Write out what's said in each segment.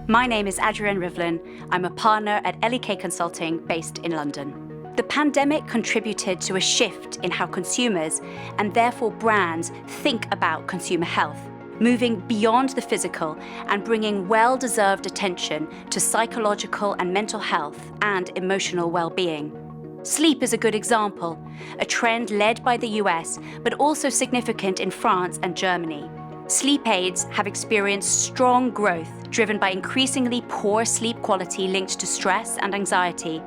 My name is Adrienne Rivlin. I'm a partner at L.E.K Consulting based in London. The pandemic contributed to a shift in how consumers, and therefore brands, think about consumer health, moving beyond the physical and bringing well-deserved attention to psychological and mental health and emotional well-being. Sleep is a good example, a trend led by the US, but also significant in France and Germany. Sleep aids have experienced strong growth, driven by increasingly poor sleep quality linked to stress and anxiety,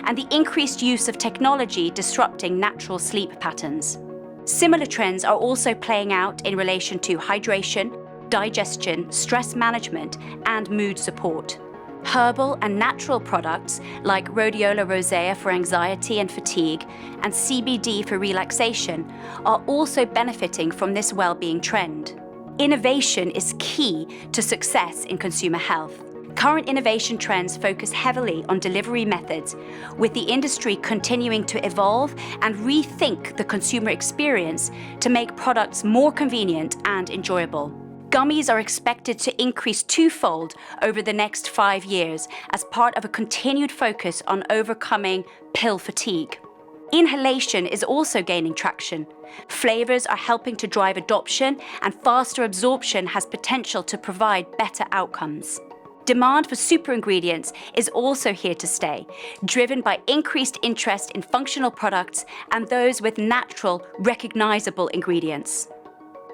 and the increased use of technology disrupting natural sleep patterns. Similar trends are also playing out in relation to hydration, digestion, stress management, and mood support. Herbal and natural products like rhodiola rosea for anxiety and fatigue and CBD for relaxation are also benefiting from this well-being trend. Innovation is key to success in consumer health. Current innovation trends focus heavily on delivery methods, with the industry continuing to evolve and rethink the consumer experience to make products more convenient and enjoyable. Gummies are expected to increase twofold over the next 5 years as part of a continued focus on overcoming pill fatigue. Inhalation is also gaining traction. Flavors are helping to drive adoption, and faster absorption has potential to provide better outcomes. Demand for super ingredients is also here to stay, driven by increased interest in functional products and those with natural, recognizable ingredients.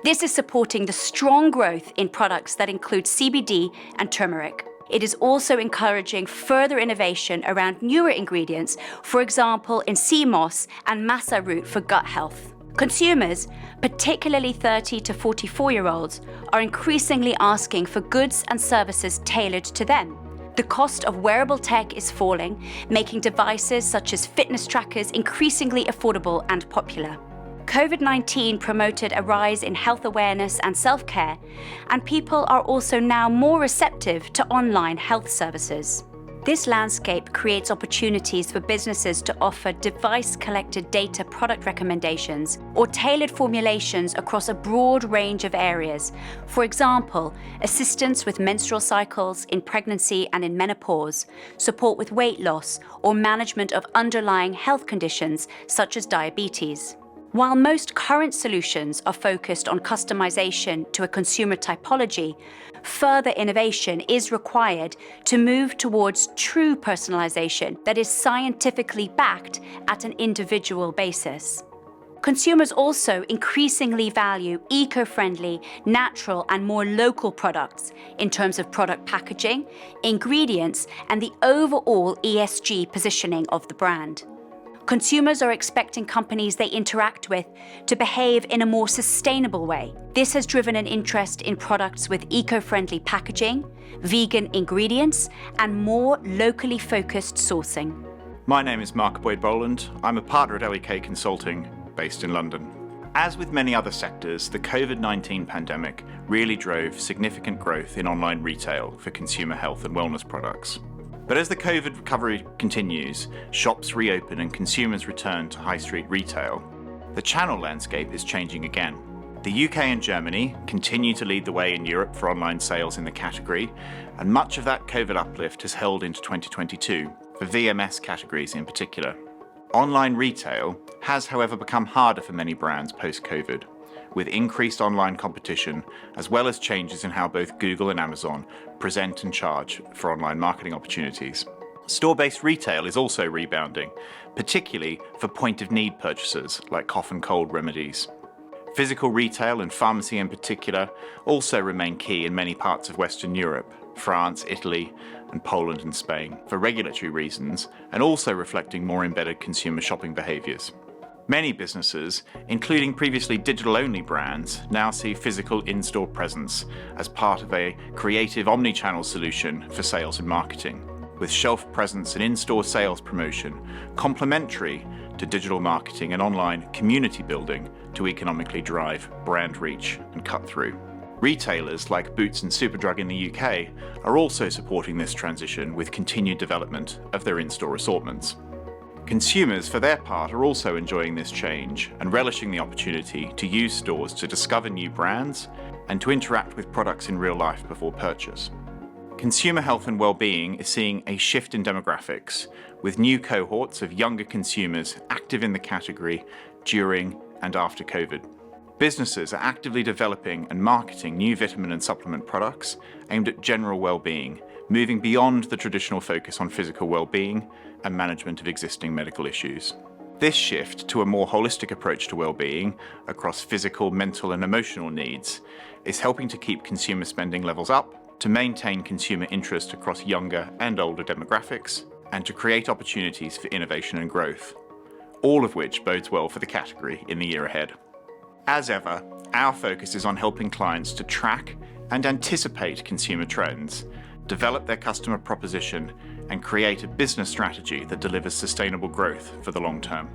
This is supporting the strong growth in products that include CBD and turmeric. It is also encouraging further innovation around newer ingredients, for example in sea moss and masa root for gut health. Consumers, particularly 30 to 44-year-olds, are increasingly asking for goods and services tailored to them. The cost of wearable tech is falling, making devices such as fitness trackers increasingly affordable and popular. COVID-19 promoted a rise in health awareness and self-care, and people are also now more receptive to online health services. This landscape creates opportunities for businesses to offer device-collected data product recommendations or tailored formulations across a broad range of areas. For example, assistance with menstrual cycles in pregnancy and in menopause, support with weight loss, or management of underlying health conditions such as diabetes. While most current solutions are focused on customization to a consumer typology, further innovation is required to move towards true personalization that is scientifically backed at an individual basis. Consumers also increasingly value eco-friendly, natural, and more local products in terms of product packaging, ingredients, and the overall ESG positioning of the brand. Consumers are expecting companies they interact with to behave in a more sustainable way. This has driven an interest in products with eco-friendly packaging, vegan ingredients, and more locally focused sourcing. My name is Mark Boyd-Boland. I'm a partner at L.E.K Consulting, based in London. As with many other sectors, the COVID-19 pandemic really drove significant growth in online retail for consumer health and wellness products. But as the COVID recovery continues, shops reopen and consumers return to high street retail, the channel landscape is changing again. The UK and Germany continue to lead the way in Europe for online sales in the category, and much of that COVID uplift has held into 2022, for VMS categories in particular. Online retail has, however, become harder for many brands post-COVID, with increased online competition, as well as changes in how both Google and Amazon present and charge for online marketing opportunities. Store-based retail is also rebounding, particularly for point-of-need purchases like cough and cold remedies. Physical retail and pharmacy in particular also remain key in many parts of Western Europe, France, Italy, and Poland and Spain, for regulatory reasons, and also reflecting more embedded consumer shopping behaviours. Many businesses, including previously digital-only brands, now see physical in-store presence as part of a creative omni-channel solution for sales and marketing, with shelf presence and in-store sales promotion complementary to digital marketing and online community building to economically drive brand reach and cut-through. Retailers like Boots and Superdrug in the UK are also supporting this transition with continued development of their in-store assortments. Consumers, for their part, are also enjoying this change and relishing the opportunity to use stores to discover new brands and to interact with products in real life before purchase. Consumer health and well-being is seeing a shift in demographics, with new cohorts of younger consumers active in the category during and after COVID. Businesses are actively developing and marketing new vitamin and supplement products aimed at general well-being, moving beyond the traditional focus on physical well-being and management of existing medical issues. This shift to a more holistic approach to well-being across physical, mental and emotional needs is helping to keep consumer spending levels up, to maintain consumer interest across younger and older demographics, and to create opportunities for innovation and growth, all of which bodes well for the category in the year ahead. As ever, our focus is on helping clients to track and anticipate consumer trends, develop their customer proposition, and create a business strategy that delivers sustainable growth for the long term.